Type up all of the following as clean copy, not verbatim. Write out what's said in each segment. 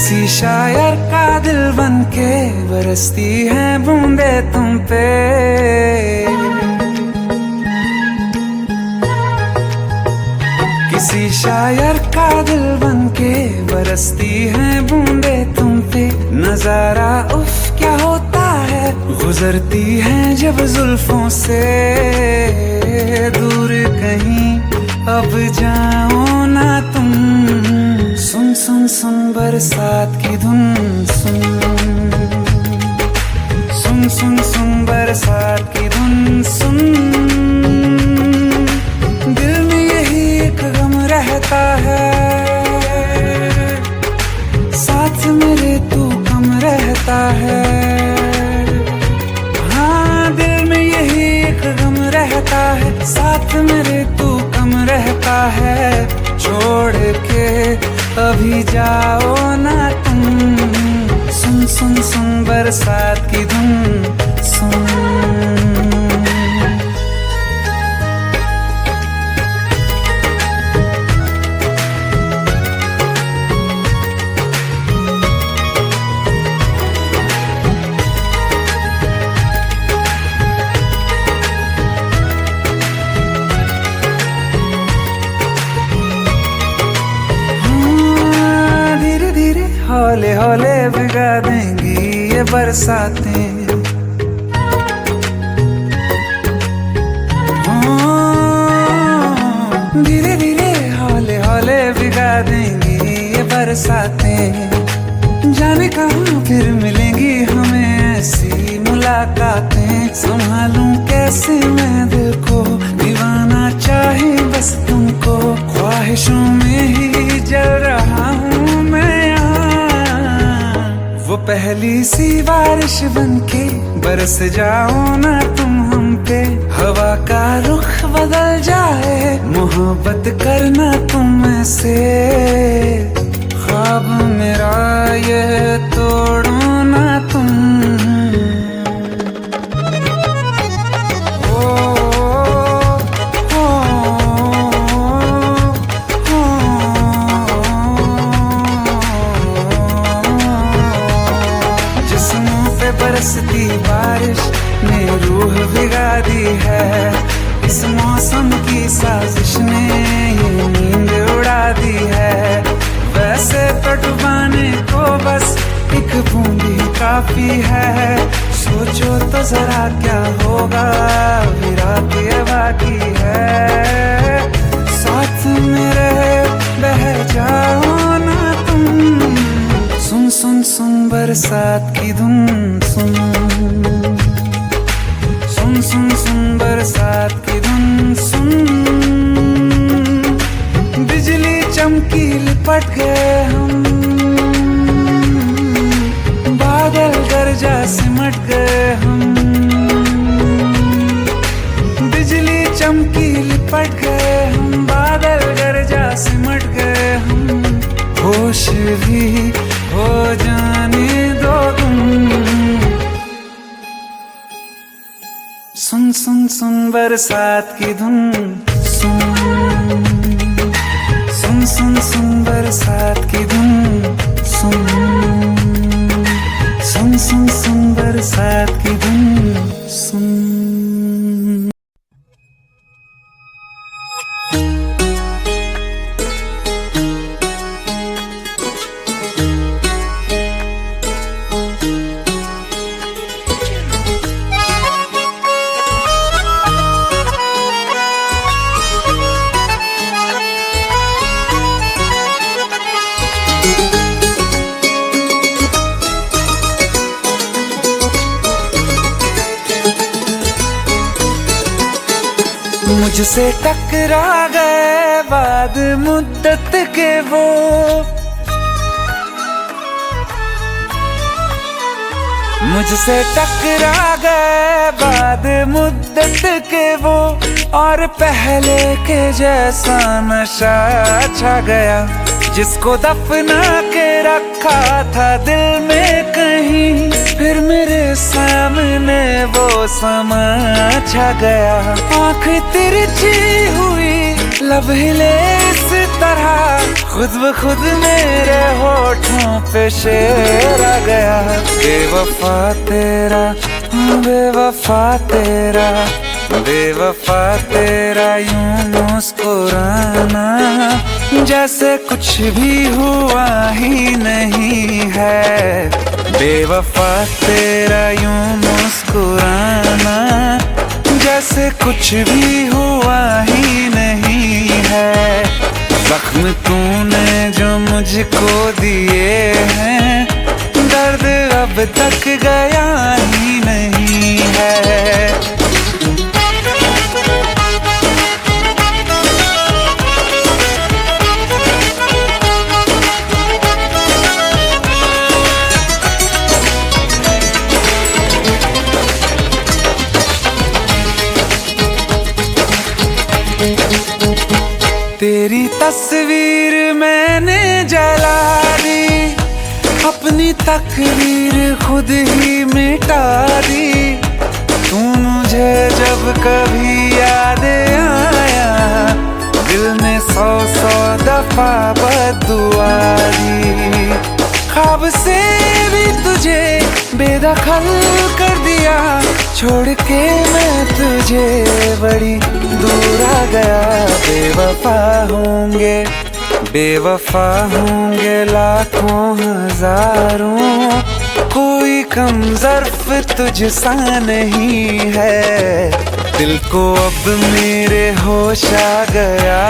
किसी शायर का दिल बनके बरसती है बूंदे तुम पे। किसी शायर का दिल बनके बरसती है बूंदे तुम पे। नजारा उफ क्या होता है, गुजरती है जब जुल्फों से दूर कहीं अब जाओ ना तुम। सुन सुन सुन बरसात की धुन सुन, सुन सुन सुन बरसात की धुन सुन। दिल में यही एक गम रहता है, साथ मेरे तू कम रहता है। हाँ दिल में यही एक गम रहता है, साथ मेरे तू कम रहता है। छोड़ के अभी जाओ ना तुम। सुन सुन सुन बरसात की धुन सुन। हौले हौले भिगा देंगी ये बरसातें। धीरे धीरे हौले हौले भिगा देंगी ये बरसातें। जाने कहाँ फिर मिलेंगी हमें ऐसी मुलाकातें। संभालूं कैसे मैं दिल को, दीवाना चाहे बस तुमको। ख्वाहिशों में ही जल रहा हूँ मैं यहाँ। वो पहली सी बारिश बनके बरस जाओ ना तुम हम पे। हवा का रुख बदल जाए, मोहब्बत करना तुम ऐसे। ख्वाब मेरा ये तोड़ो ना तुम। बरसती बारिश ने रूह भिगा दी है। इस मौसम की साजिश ने ये नींद उड़ा दी है। वैसे तो डुबाने को बस एक बूंदी काफी है। सोचो तो जरा क्या होगा, अभी रात ये बाकी है। साथ मेरे बह जाओ ना तुम। सुन सुन सुन बरसात की धुन सुन, सुन सुन सुन बरसात की धुन सुन। बिजली चमकी लिपट गए हम, बादल गरजा सिमट गए हम। बिजली चमकी लिपट गए हम, बादल गरजा सिमट गए हम। होश भी हो जाने दो तुम। सुन सुन सुन बरसात की धुन सुन, सुन सुन सुन बरसात की धुन सुन, सुन सुन सुन बरसात की धुन सुन। मुझसे टकरा गए बाद मुद्दत के वो। मुझसे टकरा गए बाद मुद्दत के वो। और पहले के जैसा नशा छा गया, जिसको दफना के रखा था दिल में कहीं। फिर मेरे सामने वो समा छा गया। आँख तिरछी हुई, लब हिले इस तरह खुद ब खुद मेरे होठों पे शेर आ गया। बेवफा तेरा, बेवफा तेरा, बेवफा तेरा यूं मुस्कुराना जैसे कुछ भी हुआ ही नहीं है। बेवफा तेरा यूं मुस्कुराना जैसे कुछ भी हुआ ही नहीं है। जख्म तूने जो मुझको दिए हैं, दर्द अब तक गया ही नहीं है। तेरी तस्वीर मैंने जला दी, अपनी तकदीर खुद ही मिटा दी। तू मुझे जब कभी याद आया, दिल ने 100 दफा बद्दुआ दी। ख्वाब से भी तुझे बेदखल कर दिया, छोड़ के मैं तुझे बड़ी दूर आ गया। बेवफा होंगे, बेवफा होंगे लाखों हजारों, कोई कम ज़र्फ तुझसा नहीं है। दिल को अब मेरे होश आ गया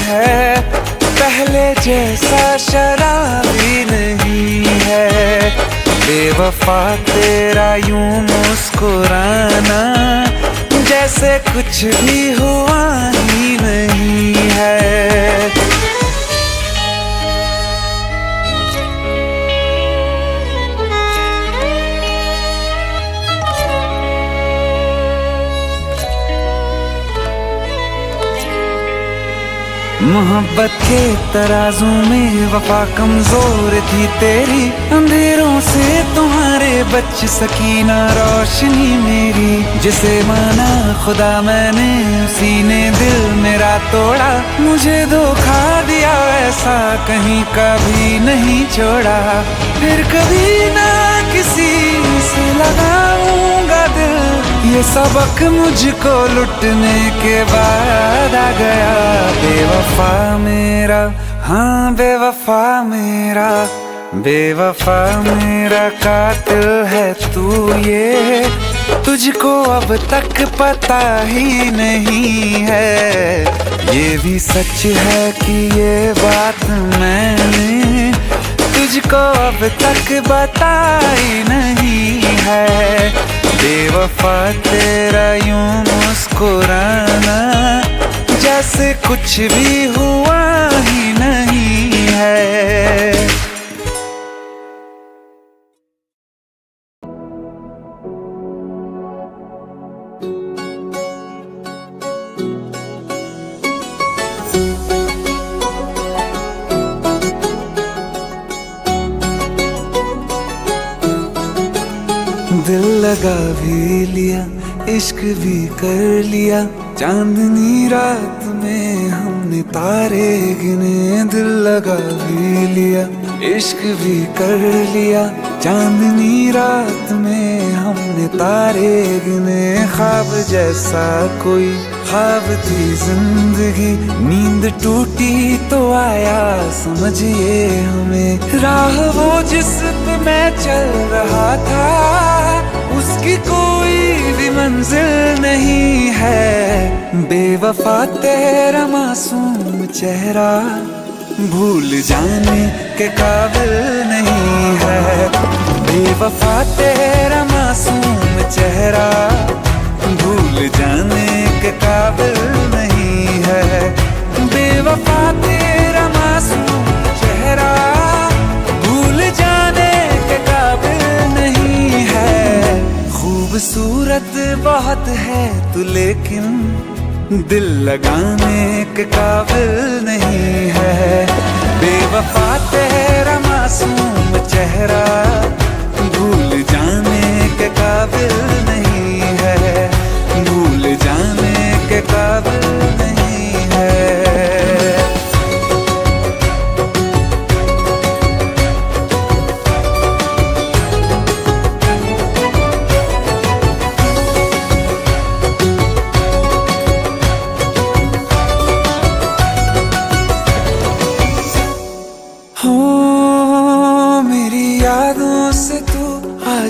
है, पहले जैसा शराबी नहीं है। बेवफा तेरा यूं मुस्कुराना जैसे कुछ भी हुआ ही नहीं है। मोहब्बत के तराजू में वफा कमजोर थी तेरी, अंधेरों से तुम्हारे बच सकी ना रोशनी मेरी। जिसे माना खुदा मैंने, उसी ने दिल मेरा तोड़ा। मुझे धोखा दिया ऐसा कहीं कभी नहीं छोड़ा। फिर कभी ना किसी से लगाऊंगा दिल, ये सबक मुझको लुटने के बाद आ गया। बेवफा मेरा, हाँ बेवफा मेरा, बेवफा मेरा कातिल है तू, ये तुझको अब तक पता ही नहीं है। ये भी सच है कि ये बात मैंने तुझको अब तक बताई नहीं है। बेवफा तेरा यूं मुस्कुराना जैसे कुछ भी हुआ ही नहीं है। दिल लगा भी लिया, इश्क भी कर लिया, चांदनी रात में हमने तारे गिने। दिल लगा भी लिया, इश्क भी कर लिया, चांदनी रात में हमने तारे गिने। ख्वाब जैसा कोई ख्वाब थी जिंदगी, नींद टूटी तो आया समझिए हमें। राह वो जिस पे मैं चल रहा था, उसकी कोई भी मंजिल नहीं है। बेवफा तेरा मासूम चेहरा भूल जाने के काबिल नहीं है। बेवफा तेरा मासूम चेहरा भूल जाने के काबिल नहीं है। बेवफा तेरा मासूम चेहरा भूल जाने के काबिल नहीं है। खूबसूरत बहुत है तू लेकिन दिल लगाने के काबिल नहीं है। बेवफा तेरा मासूम चेहरा भूल जाने के काबिल नहीं है। भूल जाने के काबिल नहीं है।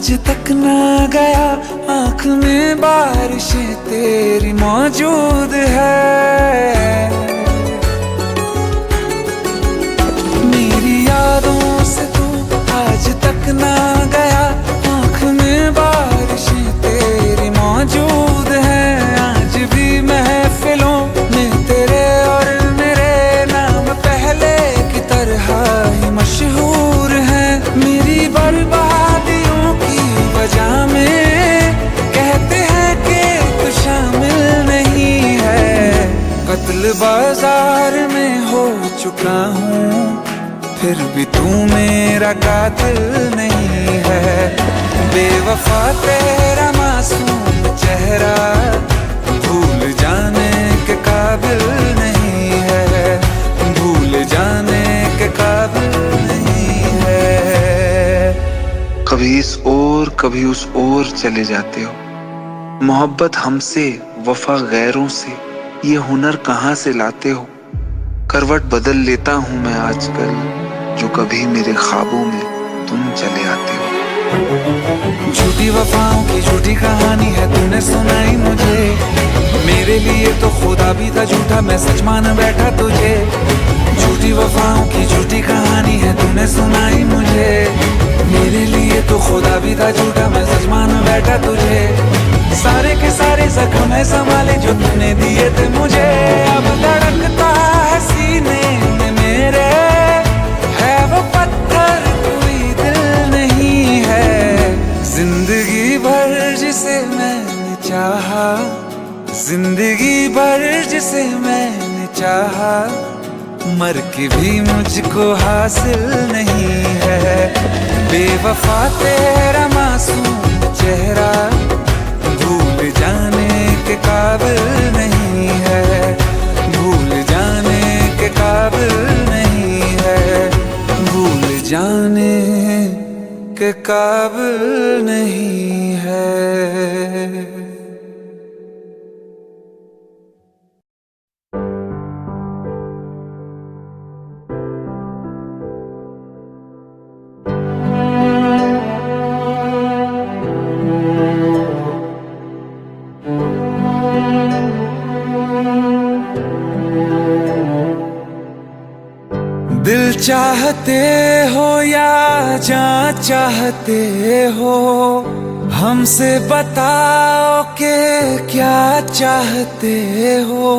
आज तक ना गया आँख में बारिशें तेरी मौजूद है। मेरी यादों से तू आज तक ना गया आँख में बारिशें तेरी मौजूद है। आज भी महफिलों में तेरे और मेरे नाम पहले की तरह ही मशहूर है। मेरी बर्बादियों की वजह में कहते हैं कि तू शामिल नहीं है। कत्ल बाजार में हो चुका हूँ फिर भी तू मेरा कातिल नहीं है। बेवफा तेरा मासूम चेहरा भूल जाने के काबिल नहीं है, भूल जाने के काबिल नहीं है। कभी इस ओर कभी उस ओर चले जाते हो। मोहब्बत हमसे वफा गैरों से ये हुनर कहाँ से लाते हो। करवट बदल लेता हूँ मैं आजकल जो कभी मेरे ख्वाबों में तुम चले आते हो। झूठी वफाओं की झूठी कहानी है तूने सुनाई मुझे। मेरे लिए तो खुदा भी था झूठा मैं सच मान बैठा तुझे। झूठी वफाओं की झूठी कहानी है तूने सुनाई मुझे। मेरे लिए तो खुदा भी था झूठा मैं सच मान बैठा तुझे। सारे के सारे जख्म है संभाले जो तूने दिए थे मुझे। अब धड़कता है सीने में मेरे है वो पत्थर कोई दिल नहीं है। जिंदगी भर जिसे मैंने चाहा, जिंदगी भर जिसे मैंने चाहा मर के भी मुझको हासिल नहीं है। बेवफा तेरा मासूम चेहरा भूल जाने के काबिल नहीं है, भूल जाने के काबिल नहीं है, भूल जाने के काबिल नहीं है। दिल चाहते हो या जान चाहते हो हमसे बताओ कि क्या चाहते हो।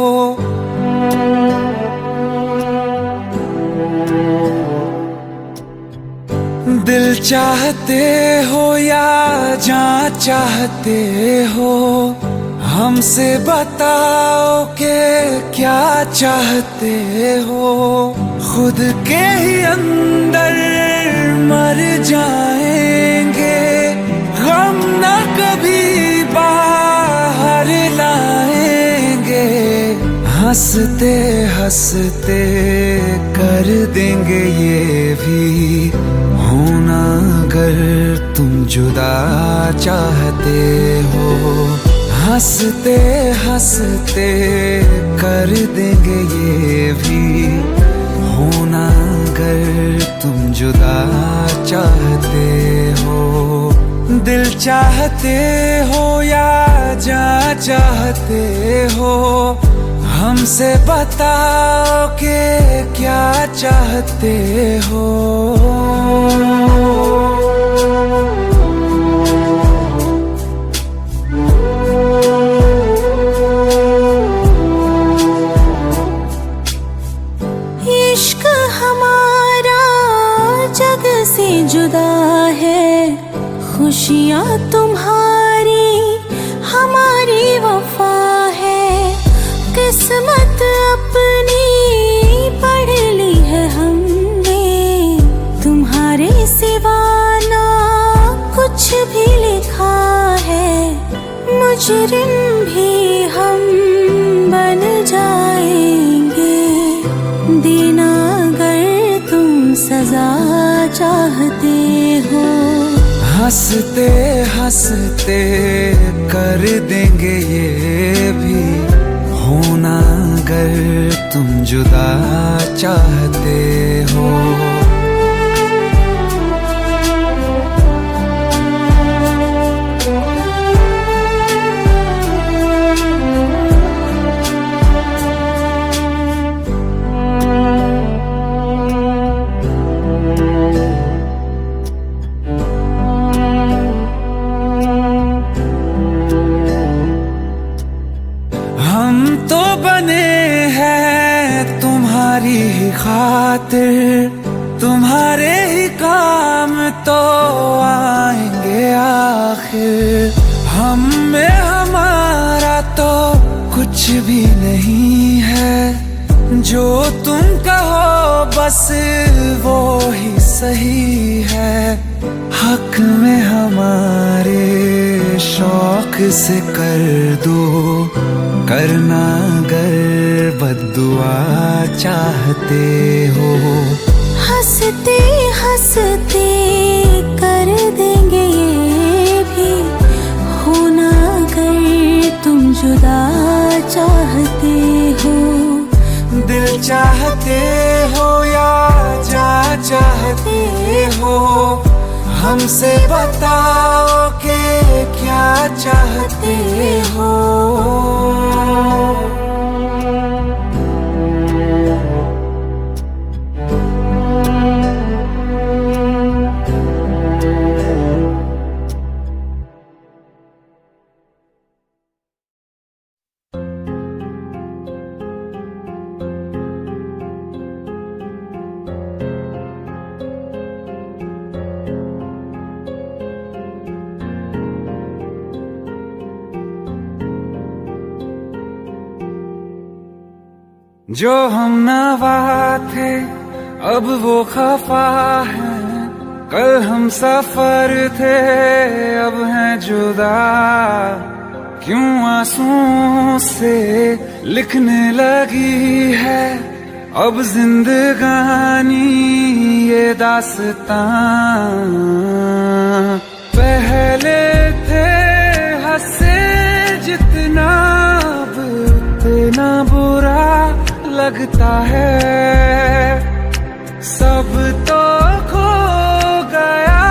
दिल चाहते हो या जान चाहते हो हमसे बताओ कि क्या चाहते हो। खुद के ही अंदर मर जाएंगे गम न कभी बाहर लाएंगे। हंसते हंसते कर देंगे ये भी होना अगर तुम जुदा चाहते हो। हंसते हंसते कर देंगे ये भी होना अगर तुम जुदा चाहते हो। दिल चाहते हो या जान चाहते हो हमसे बताओ कि क्या चाहते हो। जुदा है खुशियाँ तुम्हारी हमारी वफा है। किस्मत अपनी पढ़ ली है हमने तुम्हारे सिवा ना कुछ भी लिखा है। मुजरिम भी हम बन जाएंगे देना अगर तुम सजा चाहते हो। हंसते हंसते कर देंगे ये भी होना अगर तुम जुदा चाहते हो। खातिर तुम्हारे ही काम तो आएंगे आखिर। हम में हमारा तो कुछ भी नहीं है, जो तुम कहो बस वो ही सही है। हक में हमारे शौक से कर दो, करना अगर बद्दुआ चाहते हो। हंसते हंसते कर देंगे ये भी, होना अगर तुम जुदा चाहते हो। दिल चाहते हो या जा चाहते हो, हमसे बताओ कि क्या चाहते हो। जो हम नवा थे अब वो खफा है, कल हम सफर थे अब हैं जुदा। क्यों आंसुओं से लिखने लगी है अब जिंदगानी ये दास्तां। पहले थे हंसे जितना अब उतना बुरा लगता है। सब तो खो गया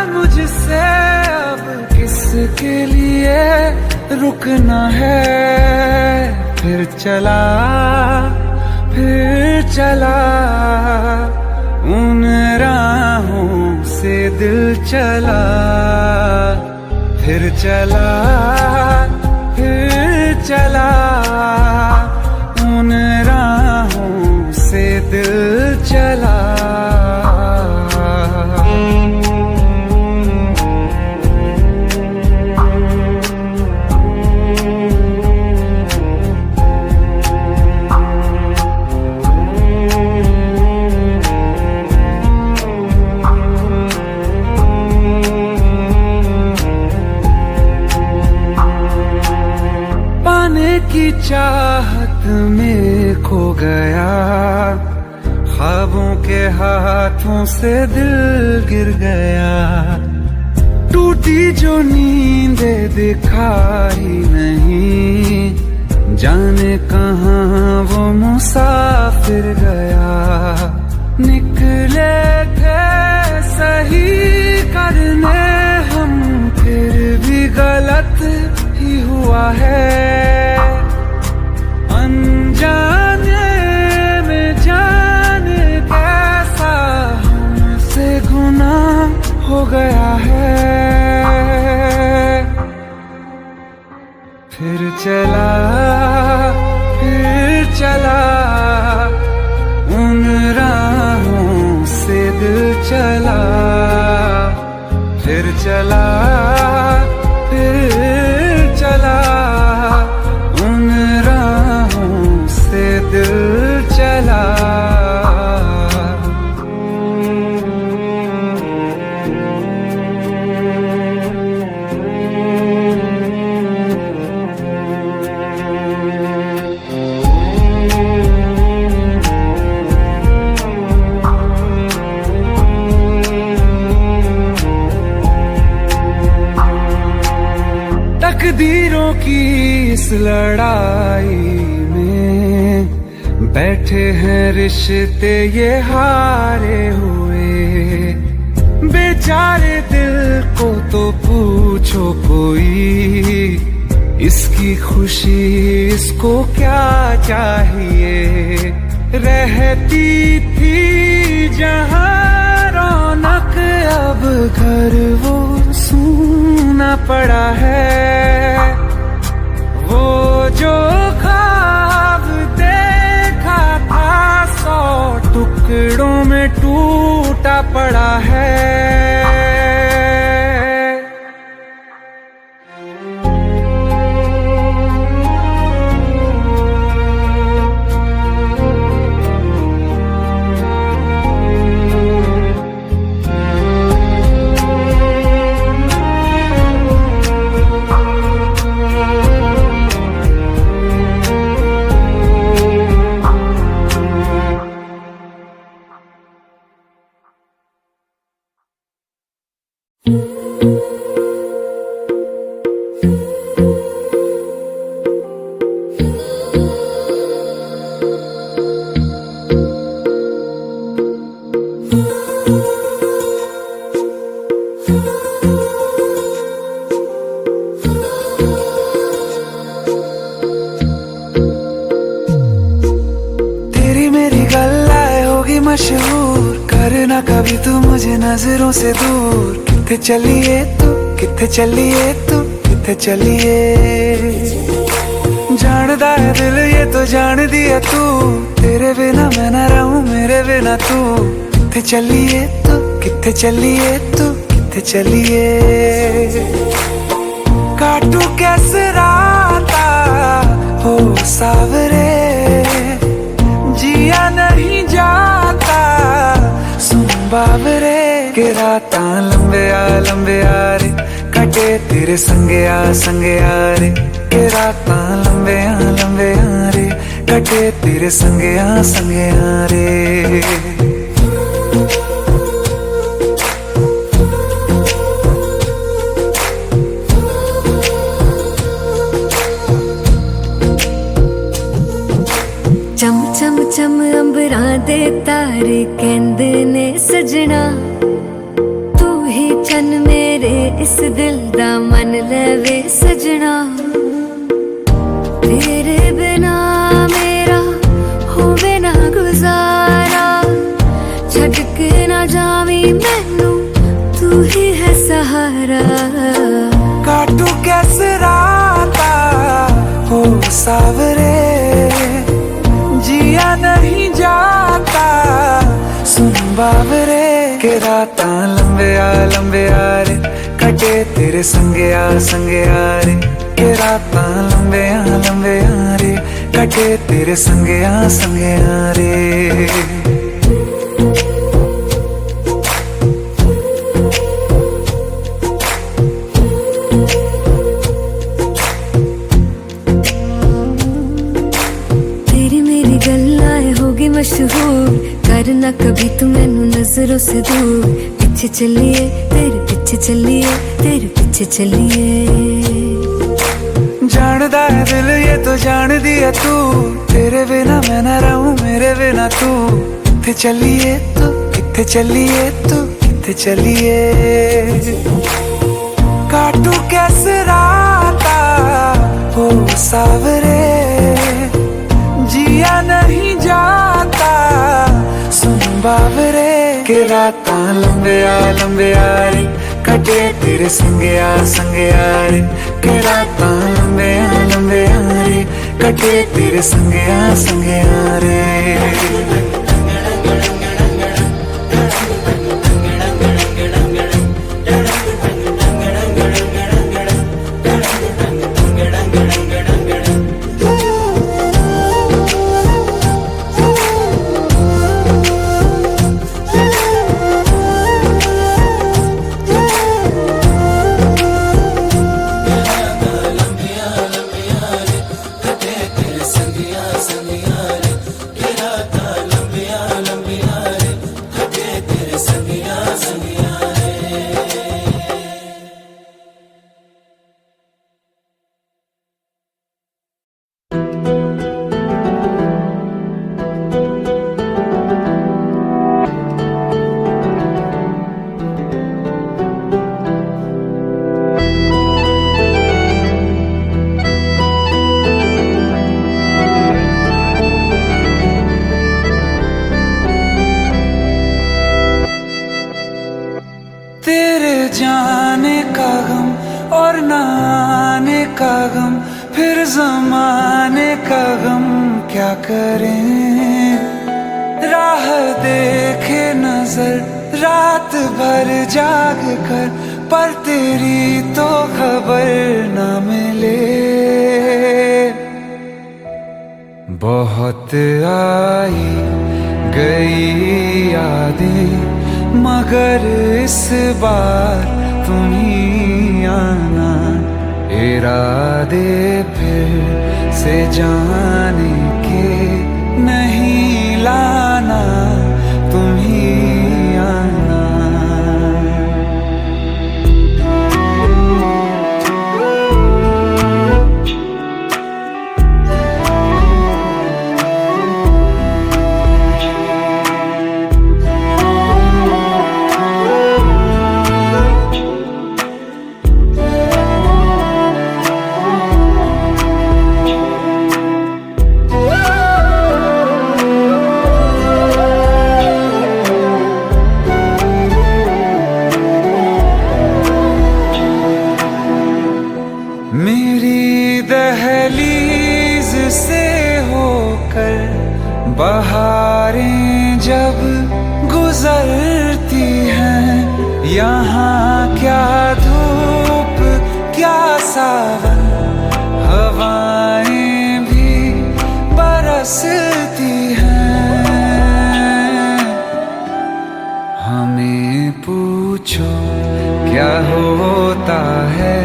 मुझसे, अब किसके लिए रुकना है। फिर चला उन राहों से दिल चला। फिर चला उन राहों से दिल चला। पाने की चाहत में खो गया, ख्वाबों के हाथों से दिल गिर गया। टूटी जो नींदे दिखाई नहीं, जाने कहाँ वो मुसाफिर गया। निकले थे सही करने हम, फिर भी गलत ही हुआ है। अनजाने में जाने कैसा हमसे गुनाह हो गया है। फिर चला उन राहों से दिल चला। फिर चला उन राहों से दिल चला। तकदीरों की इस लड़ाई में बैठे हैं रिश्ते ये हारे हुए। बेचारे दिल को तो पूछो कोई, इसकी खुशी इसको क्या चाहिए। रहती थी जहाँ रौनक, अब घर वो सूना पड़ा है। वो जो ख्वाब देखा था 100 टुकड़ों में टूटा पड़ा है। मशहूर करना कभी तू मुझे नजरों से दूर। किथे चलिए तू, किथे चलिए तू, किथे चलिए। जानदा है दिल ये तो जान दिया तू, तेरे बिना मैं ना रहूं मेरे बिना तू। किथे चलिए तू, किथे चलिए तू, किथे चलिए। काटू कैसे राता हो सावरे, जिया नहीं जाता सुन बाबरे। के रातां लंबे आ रे, कटे तेरे संगे आ रे। के रातां लंबे आ रे, कटे तेरे संगे आ रे। चम चम चम अंबरां दे तारे कहंदे ने सजना, तू ही चन मेरे इस दिल दा मन लवे सजना। तेरे बिना मेरा होवे ना गुजारा, छड़ के ना जावी मैनू तू ही है सहारा। काटू कैसे राता हो सावरे, जिया नहीं जाता सुन बाबरे। के रातां लंबे आ रे, कटे तेरे संगे आ रे। के रातां लंबे आ रे, कटे तेरे संगे आ रे। मशहूर करना कभी तू मैनू नजरों से दूर। पीछे चलिए तेरे पीछे चलिए, तेरे पीछे चलिए। जानदा है दिल ये तो जान दिया तू, तेरे बिना मैं ना रहूं मेरे बिना तू। किथे चलिए तू, किथे चलिए तू, किथे चलिए। काटू कैसे राता हो सावरे, जिया नहीं जाता सुन बाबरे। के रातां लंबे आ रे, कटे तेरे संगे आ रे। के रातां लंबे आ रे, कटे तेरे संगे आ रे। जाने का गम और न आने का गम, फिर जमाने का गम क्या करें। राह देखे नजर रात भर जाग कर, पर तेरी तो खबर न मिले। बहुत आई गई यादें, मगर इस बार तुम ही आना। इरादे फिर से जाने के नहीं लाना, तुम ही आना। मेरी दहलीज से होकर बहारें जब गुजरती हैं, यहाँ क्या धूप क्या सावन, हवाएं भी बरसती हैं। हमें पूछो क्या होता है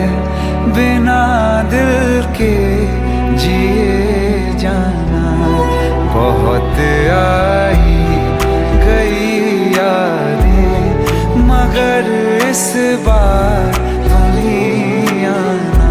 बिना दिल के जिए जाना। बहुत आई गई यादें, मगर इस बार तुम ही आना।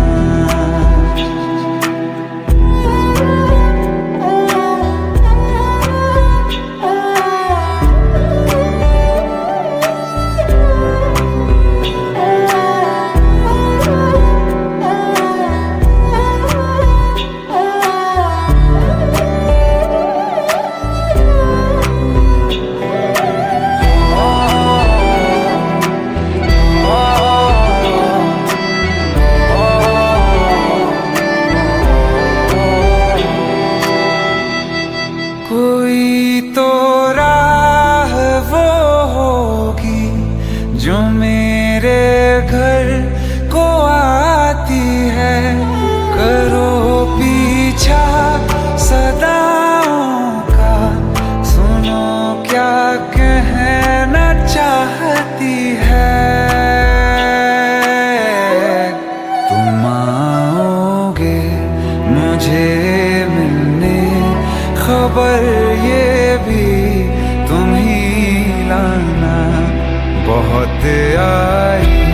कोई तो राह वो होगी जो मेरे घर को आती है। करो पीछा सदाओं का, सुनो क्या कहना चाहती है। तुम आओगे मुझे मिलने, खबर ये भी तुम ही लाना। बहुत आई